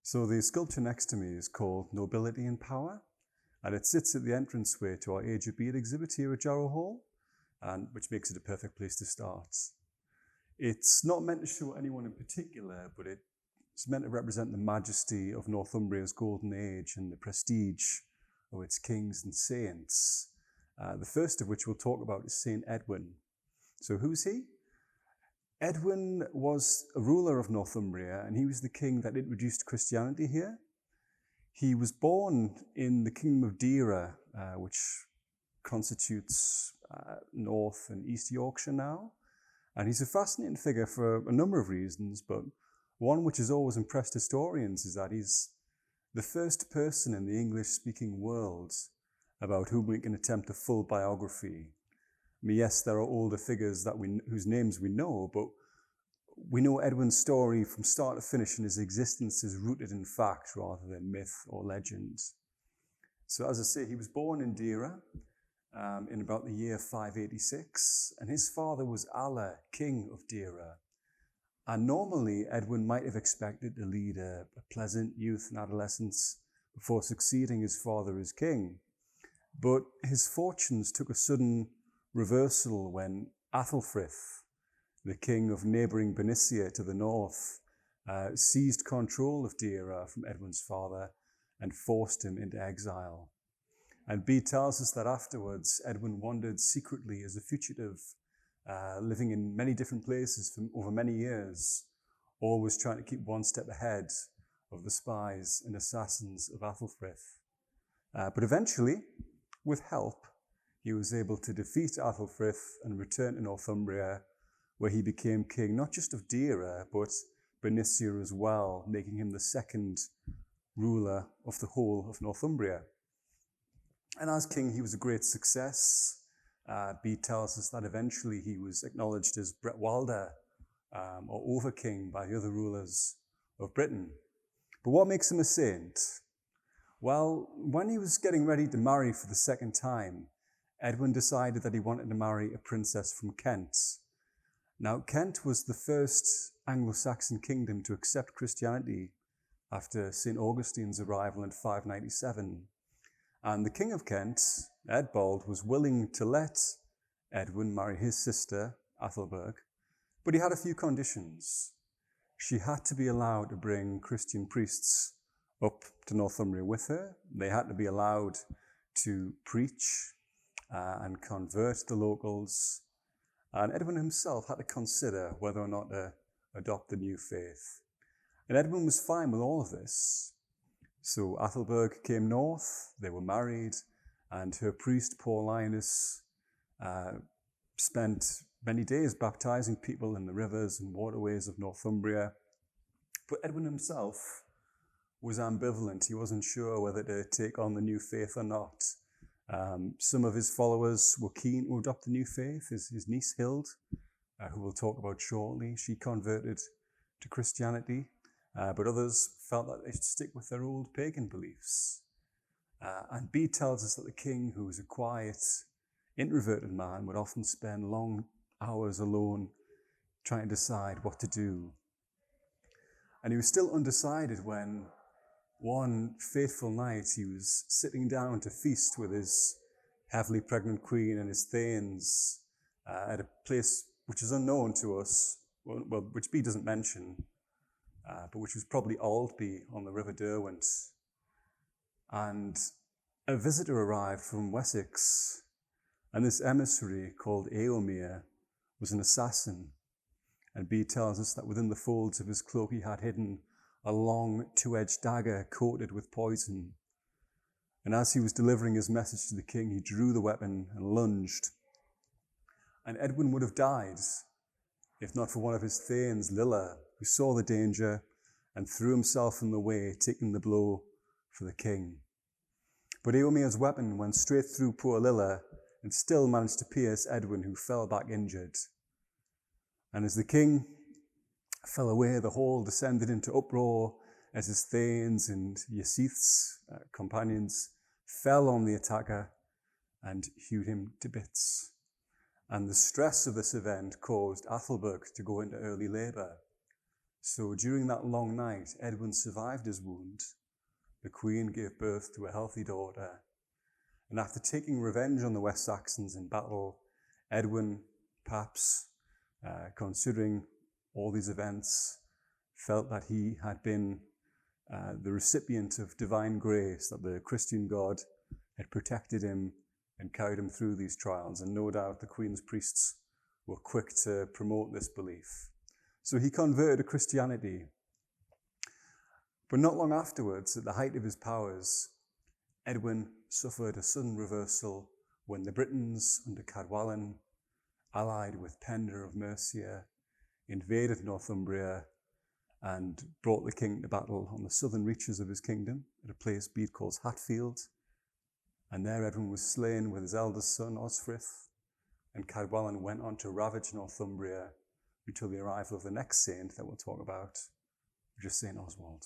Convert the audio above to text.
So the sculpture next to me is called Nobility and Power, and it sits at the entranceway to our Age of Beard exhibit here at Jarrow Hall, which makes it a perfect place to start. It's not meant to show anyone in particular, but it's meant to represent the majesty of Northumbria's golden age and the prestige of its kings and saints. The first of which we'll talk about is Saint Edwin. So who's he? Edwin was a ruler of Northumbria, and he was the king that introduced Christianity here. He was born in the kingdom of Deira, which constitutes North and East Yorkshire now. And he's a fascinating figure for a number of reasons, but one which has always impressed historians is that he's the first person in the English-speaking world about whom we can attempt a full biography. I mean, yes, there are older figures whose names we know, but we know Edwin's story from start to finish, and his existence is rooted in fact rather than myth or legend. So as I say, he was born in Deira in about the year 586, and his father was Allah, king of Deira. And normally, Edwin might have expected to lead a pleasant youth and adolescence before succeeding his father as king. But his fortunes took a sudden reversal when Athelfrith, the king of neighbouring Bernicia to the north, seized control of Deira from Edwin's father and forced him into exile. And Bede tells us that afterwards, Edwin wandered secretly as a fugitive, living in many different places for over many years, always trying to keep one step ahead of the spies and assassins of Athelfrith. But eventually, with help, he was able to defeat Athelfrith and return to Northumbria, where he became king not just of Deira, but Bernicia as well, making him the second ruler of the whole of Northumbria. And as king, he was a great success. Bede tells us that eventually he was acknowledged as Bretwalda, or over-king, by the other rulers of Britain. But what makes him a saint? Well, when he was getting ready to marry for the second time, Edwin decided that he wanted to marry a princess from Kent. Now, Kent was the first Anglo-Saxon kingdom to accept Christianity after St. Augustine's arrival in 597. And the king of Kent, Eadbald, was willing to let Edwin marry his sister, Athelberg, but he had a few conditions. She had to be allowed to bring Christian priests up to Northumbria with her. They had to be allowed to preach and convert the locals. And Edwin himself had to consider whether or not to adopt the new faith. And Edwin was fine with all of this. So Athelberg came north, they were married, and her priest, Paulinus, spent many days baptizing people in the rivers and waterways of Northumbria. But Edwin himself was ambivalent. He wasn't sure whether to take on the new faith or not. Some of his followers were keen to adopt the new faith. His niece Hild, who we'll talk about shortly, she converted to Christianity, but others felt that they should stick with their old pagan beliefs. And Bede tells us that the king, who was a quiet, introverted man, would often spend long hours alone trying to decide what to do. And he was still undecided when one fateful night he was sitting down to feast with his heavily pregnant queen and his thanes at a place which is unknown to us, well, which Bede doesn't mention, but which was probably Aldby on the River Derwent. And a visitor arrived from Wessex, and this emissary called Eomer was an assassin. And Bede tells us that within the folds of his cloak he had hidden a long two-edged dagger coated with poison. And as he was delivering his message to the king, he drew the weapon and lunged. And Edwin would have died if not for one of his thanes, Lilla, who saw the danger and threw himself in the way, taking the blow for the king. But Eomer's weapon went straight through poor Lilla and still managed to pierce Edwin, who fell back injured. And as the king fell away, the hall descended into uproar as his thanes and Yesith's companions fell on the attacker and hewed him to bits. And the stress of this event caused Athelberg to go into early labour. So during that long night, Edwin survived his wound. The Queen gave birth to a healthy daughter. And after taking revenge on the West Saxons in battle, Edwin, perhaps considering all these events, felt that he had been the recipient of divine grace, that the Christian God had protected him and carried him through these trials. And no doubt the Queen's priests were quick to promote this belief. So he converted to Christianity. But not long afterwards, at the height of his powers, Edwin suffered a sudden reversal when the Britons under Cadwallon, allied with Penda of Mercia, invaded Northumbria and brought the king to battle on the southern reaches of his kingdom at a place Bede calls Hatfield. And there Edwin was slain with his eldest son, Osfrith, and Cadwallon went on to ravage Northumbria until the arrival of the next saint that we'll talk about, which is St. Oswald.